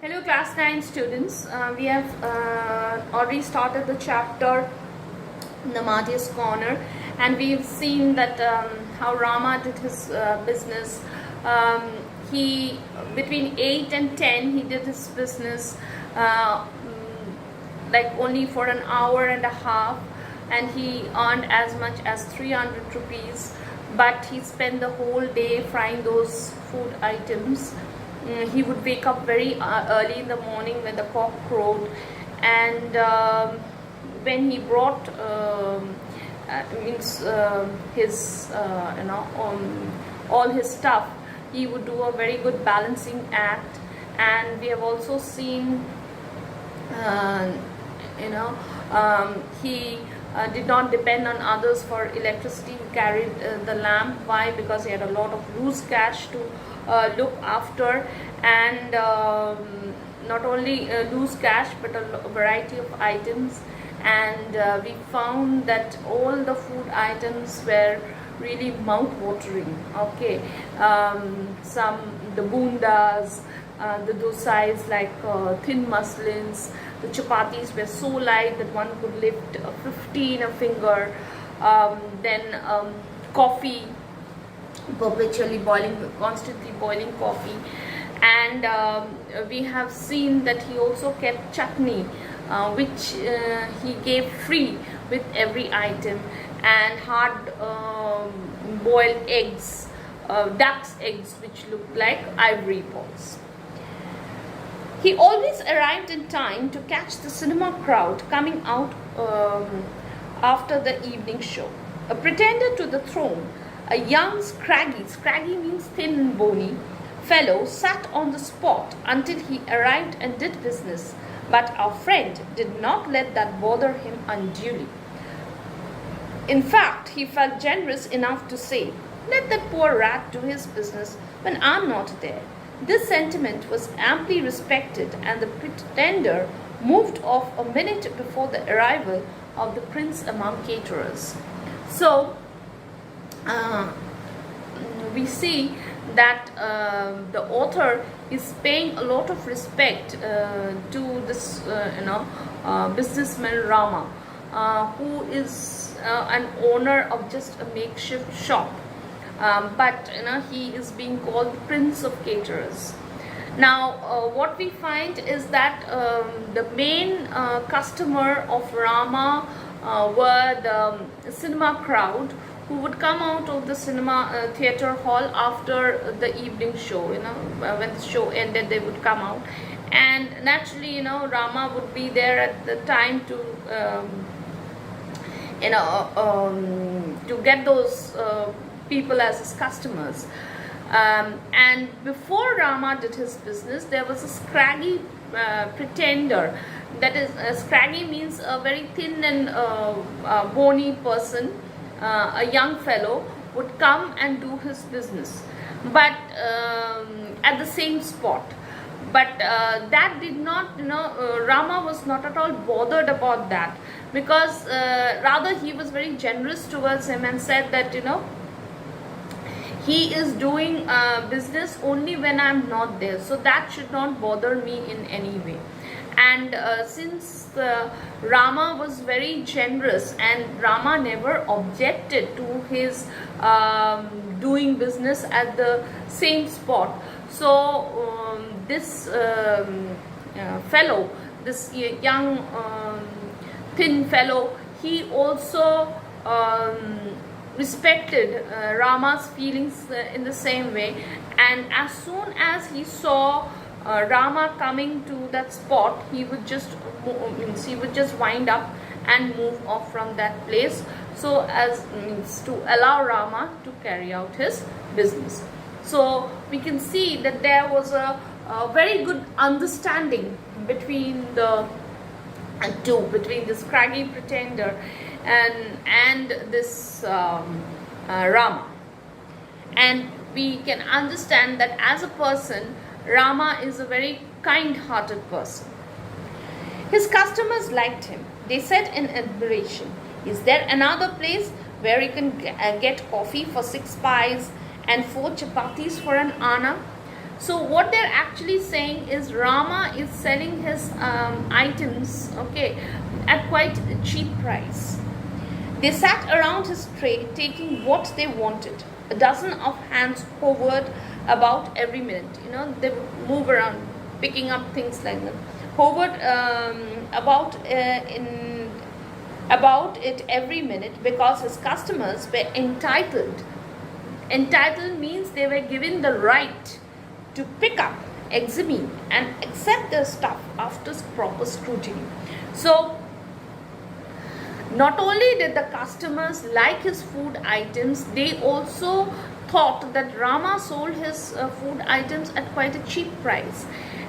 Hello class 9 students, we have already started the chapter in the Martyr's Corner, and we've seen that how Rama did his business. He between 8 and 10 he did his business like only for an hour and a half, and he earned as much as 300 rupees, but he spent the whole day frying those food items. He would wake up very early in the morning when the cock crowed, and when he brought his all his stuff, he would do a very good balancing act. And we have also seen he did not depend on others for electricity. He carried the lamp. Why? Because he had a lot of loose cash to look after, and not only loose cash but a variety of items. And we found that all the food items were really mouth-watering. Okay, the bundas, the dosais, like thin muslins. The chapatis were so light that one could lift 50 in a finger. Then coffee, perpetually boiling, constantly boiling coffee. And we have seen that he also kept chutney, which he gave free with every item, and hard boiled eggs, duck's eggs, which looked like ivory balls. He always arrived in time to catch the cinema crowd coming out after the evening show. A pretender to the throne, a young scraggy means thin and bony, fellow sat on the spot until he arrived and did business. But our friend did not let that bother him unduly. In fact, he felt generous enough to say, "Let that poor rat do his business when I'm not there." This sentiment was amply respected, and the pretender moved off a minute before the arrival of the prince among caterers. So, we see that the author is paying a lot of respect to this businessman Rama, who is an owner of just a makeshift shop, but he is being called the prince of caterers. Now what we find is that the main customer of Rama were the cinema crowd, who would come out of the cinema theater hall after the evening show. When the show ended, they would come out, and naturally Rama would be there at the time to to get those people as his customers. And before Rama did his business, there was a scraggy pretender. That is, scraggy means a very thin and bony person. A young fellow would come and do his business, but at the same spot. But that did not, Rama was not at all bothered about that, because rather he was very generous towards him and said that he is doing business only when I'm not there, so that should not bother me in any way. And since Rama was very generous, and Rama never objected to his doing business at the same spot, so this fellow, this young thin fellow, he also respected Rama's feelings in the same way. And as soon as he saw Rama coming to that spot, he would just wind up and move off from that place, so as to allow Rama to carry out his business. So we can see that there was a very good understanding between the two, between the scraggy pretender and this Rama. And we can understand that as a person, Rama is a very kind-hearted person. His customers liked him. They said in admiration, "Is there another place where you can get coffee for 6 pies and 4 chapatis for an anna?" So what they're actually saying is Rama is selling his items, okay, at quite a cheap price. They sat around his tray taking what they wanted. A dozen of hands hovered about every minute. You know, they would move around, picking up things like that. Hovered about it every minute because his customers were entitled. Entitled means they were given the right to pick up, examine, and accept their stuff after proper scrutiny. So, not only did the customers like his food items, they also thought that Rama sold his food items at quite a cheap price.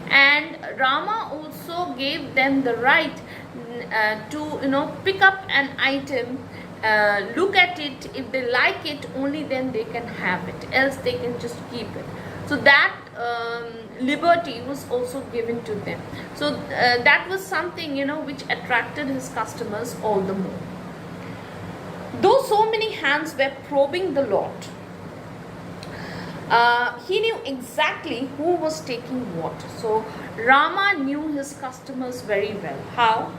And Rama also gave them the right to pick up an item, look at it. If they like it, only then they can have it, else they can just keep it. So that liberty was also given to them. So that was something which attracted his customers all the more. Though so many hands were probing the lot, he knew exactly who was taking what. So Rama knew his customers very well. How?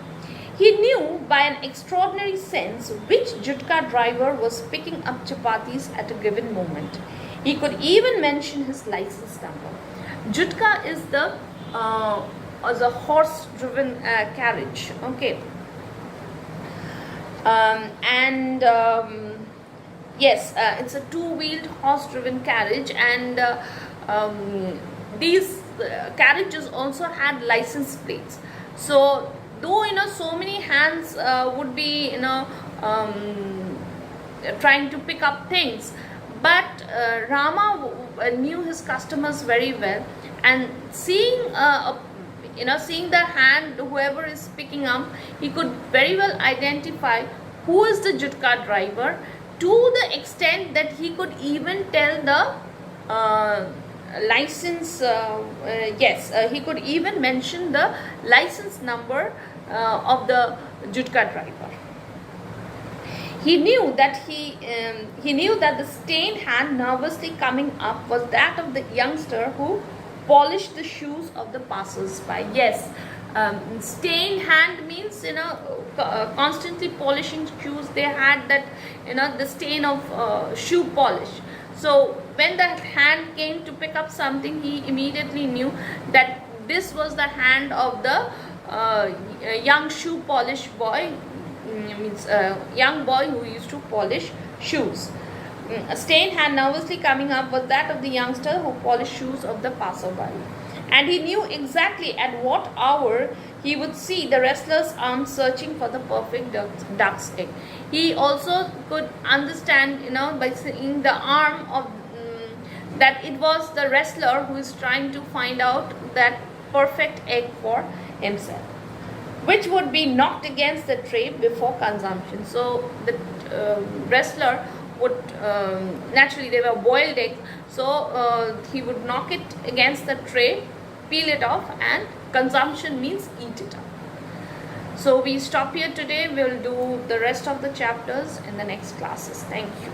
He knew by an extraordinary sense which jutka driver was picking up chapatis at a given moment. He could even mention his license number. Jutka is the horse-driven carriage. Okay. Yes, it's a two-wheeled horse-driven carriage, and these carriages also had license plates. So though so many hands would be trying to pick up things, but Rama knew his customers very well, and seeing the hand whoever is picking up, he could very well identify who is the jutka driver, to the extent that he could even tell the license. He could even mention the license number of the jutka driver. He knew that the stained hand nervously coming up was that of the youngster who polished the shoes of the passers-by. Yes, stained hand means constantly polishing shoes. They had that the stain of shoe polish. So when the hand came to pick up something, he immediately knew that this was the hand of the young shoe polish boy. Means a young boy who used to polish shoes. A stained hand nervously coming up was that of the youngster who polished shoes of the passerby. And he knew exactly at what hour he would see the wrestler's arm searching for the perfect duck's egg. He also could understand, by seeing the arm of that it was the wrestler who is trying to find out that perfect egg for himself, which would be knocked against the tray before consumption. So the wrestler would naturally, they were boiled eggs, so he would knock it against the tray, peel it off, and consumption means eat it up. So we stop here today. We'll do the rest of the chapters in the next classes. Thank you.